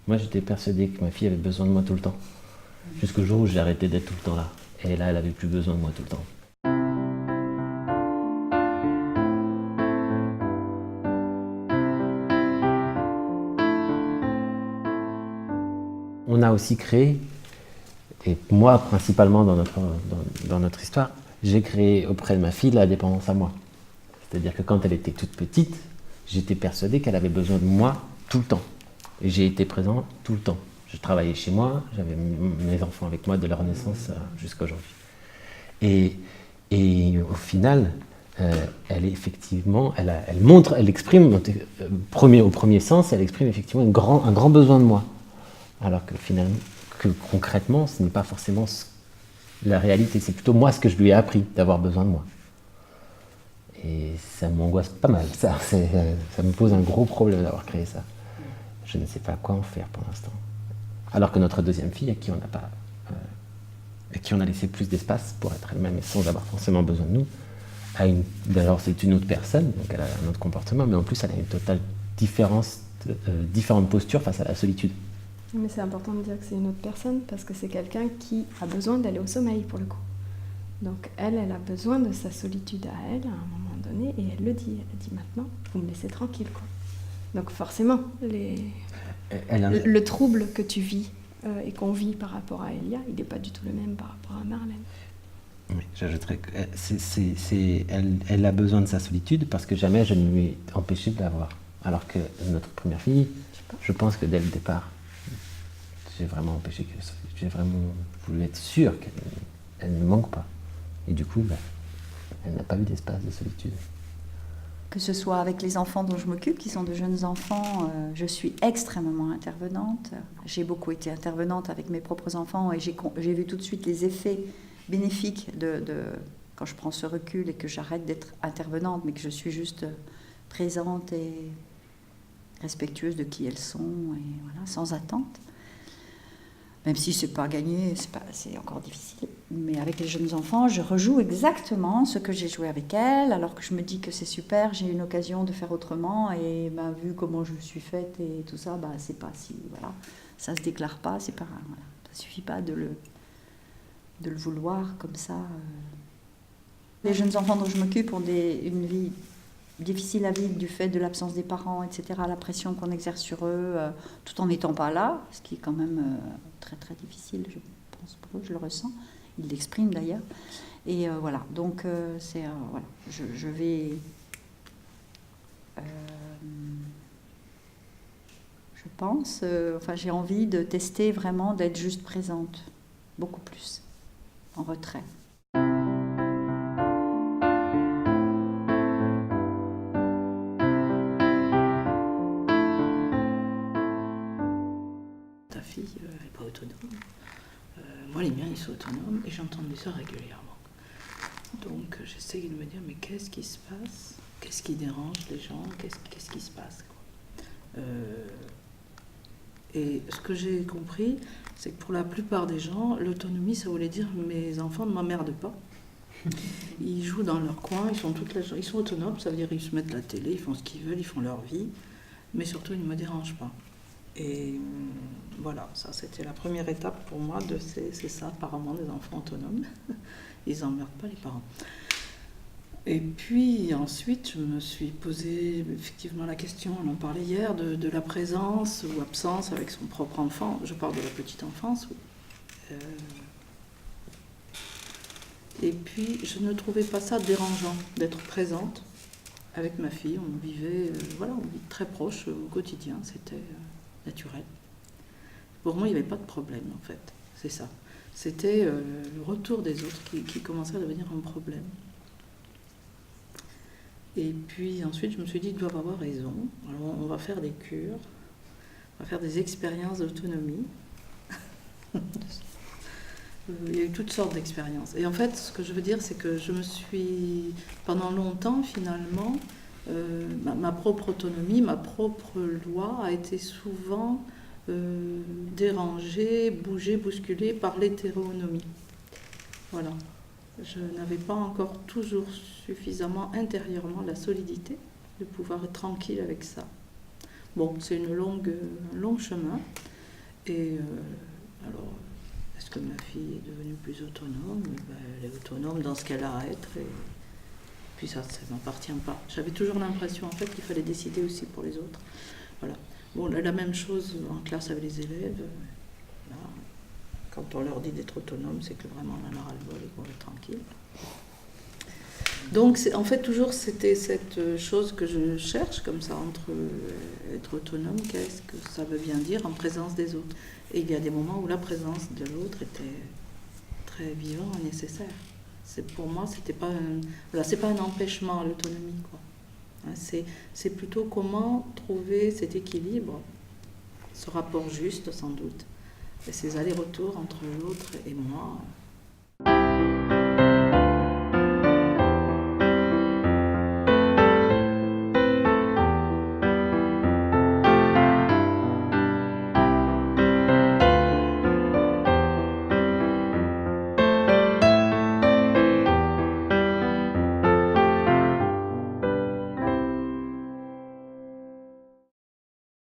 Moi, j'étais persuadé que ma fille avait besoin de moi tout le temps. Jusqu'au jour où j'ai arrêté d'être tout le temps là. Et là, elle avait plus besoin de moi tout le temps. On a aussi créé, et moi principalement dans notre histoire, j'ai créé auprès de ma fille la dépendance à moi. C'est-à-dire que quand elle était toute petite, j'étais persuadé qu'elle avait besoin de moi tout le temps. Et j'ai été présent tout le temps. Je travaillais chez moi, j'avais mes enfants avec moi de leur naissance jusqu'à aujourd'hui. Et, et au final, elle est effectivement, elle montre, elle exprime, au premier sens, elle exprime effectivement un grand besoin de moi. Alors que finalement, que concrètement, ce n'est pas forcément la réalité. C'est plutôt moi ce que je lui ai appris, d'avoir besoin de moi. Et ça m'angoisse pas mal, ça. Ça me pose un gros problème d'avoir créé ça. Je ne sais pas quoi en faire pour l'instant. Alors que notre deuxième fille, à qui on a laissé plus d'espace pour être elle-même et sans avoir forcément besoin de nous, alors c'est une autre personne, donc elle a un autre comportement, mais en plus elle a une totale différente posture face à la solitude. Mais c'est important de dire que c'est une autre personne parce que c'est quelqu'un qui a besoin d'aller au sommeil pour le coup. Donc elle a besoin de sa solitude à elle à un moment donné et elle le dit. Elle dit maintenant, vous me laissez tranquille quoi. Donc forcément, le trouble que tu vis et qu'on vit par rapport à Elia, il n'est pas du tout le même par rapport à Marlène. Oui, j'ajouterais qu'elle a besoin de sa solitude parce que jamais je ne lui ai empêché de l'avoir. Alors que notre première fille, je pense que dès le départ, j'ai vraiment voulu être sûr qu'elle ne manque pas. Et du coup, elle n'a pas eu d'espace de solitude. Que ce soit avec les enfants dont je m'occupe, qui sont de jeunes enfants, je suis extrêmement intervenante. J'ai beaucoup été intervenante avec mes propres enfants et j'ai vu tout de suite les effets bénéfiques quand je prends ce recul et que j'arrête d'être intervenante, mais que je suis juste présente et respectueuse de qui elles sont, et voilà, sans attente. Même si c'est pas gagné, c'est encore difficile. Mais avec les jeunes enfants, je rejoue exactement ce que j'ai joué avec elles, alors que je me dis que c'est super, j'ai une occasion de faire autrement, et vu comment je suis faite et tout ça, c'est pas si, voilà, ça se déclare pas, c'est pas, voilà, ça suffit pas de le vouloir comme ça. Les jeunes enfants dont je m'occupe ont une vie difficile à vivre du fait de l'absence des parents, etc., la pression qu'on exerce sur eux, tout en n'étant pas là, ce qui est quand même très très difficile, je pense pour eux, je le ressens, ils l'expriment d'ailleurs, et voilà, donc voilà, je vais, je pense, j'ai envie de tester vraiment d'être juste présente, beaucoup plus, en retrait. Elle n'est pas autonome. Moi, les miens, ils sont autonomes et j'entends ça régulièrement. Donc, j'essaie de me dire, mais qu'est-ce qui se passe? Qu'est-ce qui dérange les gens? Qu'est-ce qui se passe, quoi. Et ce que j'ai compris, c'est que pour la plupart des gens, l'autonomie, ça voulait dire mes enfants ne m'emmerdent pas. Ils jouent dans leur coin, ils sont autonomes, ça veut dire qu'ils se mettent la télé, ils font ce qu'ils veulent, ils font leur vie, mais surtout, ils ne me dérangent pas. Et voilà, ça c'était la première étape pour moi, c'est ça apparemment des enfants autonomes, ils n'emmerdent pas les parents. Et puis ensuite je me suis posé effectivement la question, on en parlait hier, de la présence ou absence avec son propre enfant, je parle de la petite enfance. Et puis je ne trouvais pas ça dérangeant d'être présente avec ma fille, on vivait très proche au quotidien, c'était naturel. Pour moi, il n'y avait pas de problème, en fait. C'est ça. C'était le retour des autres qui commençait à devenir un problème. Et puis ensuite, je me suis dit, ils doivent avoir raison. Alors, on va faire des cures, on va faire des expériences d'autonomie. Il y a eu toutes sortes d'expériences. Et en fait, ce que je veux dire, c'est que je me suis, pendant longtemps, finalement, ma propre autonomie, ma propre loi a été souvent dérangée, bougée, bousculée par l'hétéronomie. Voilà. Je n'avais pas encore toujours suffisamment intérieurement la solidité de pouvoir être tranquille avec ça. Bon, c'est un long chemin, Et alors, est-ce que ma fille est devenue plus autonome? Elle est autonome dans ce qu'elle a à être. Et puis ça ne m'appartient pas. J'avais toujours l'impression en fait qu'il fallait décider aussi pour les autres. Voilà. Bon, la même chose en classe avec les élèves. Là, quand on leur dit d'être autonome, c'est que vraiment on en a ras-le-bol et qu'on va être tranquille. Donc en fait toujours c'était cette chose que je cherche comme ça entre être autonome, qu'est-ce que ça veut bien dire en présence des autres. Et il y a des moments où la présence de l'autre était très vivante et nécessaire. Pour moi c'était pas c'est pas un empêchement à l'autonomie, quoi. C'est plutôt comment trouver cet équilibre, ce rapport juste sans doute, et ces allers-retours entre l'autre et moi.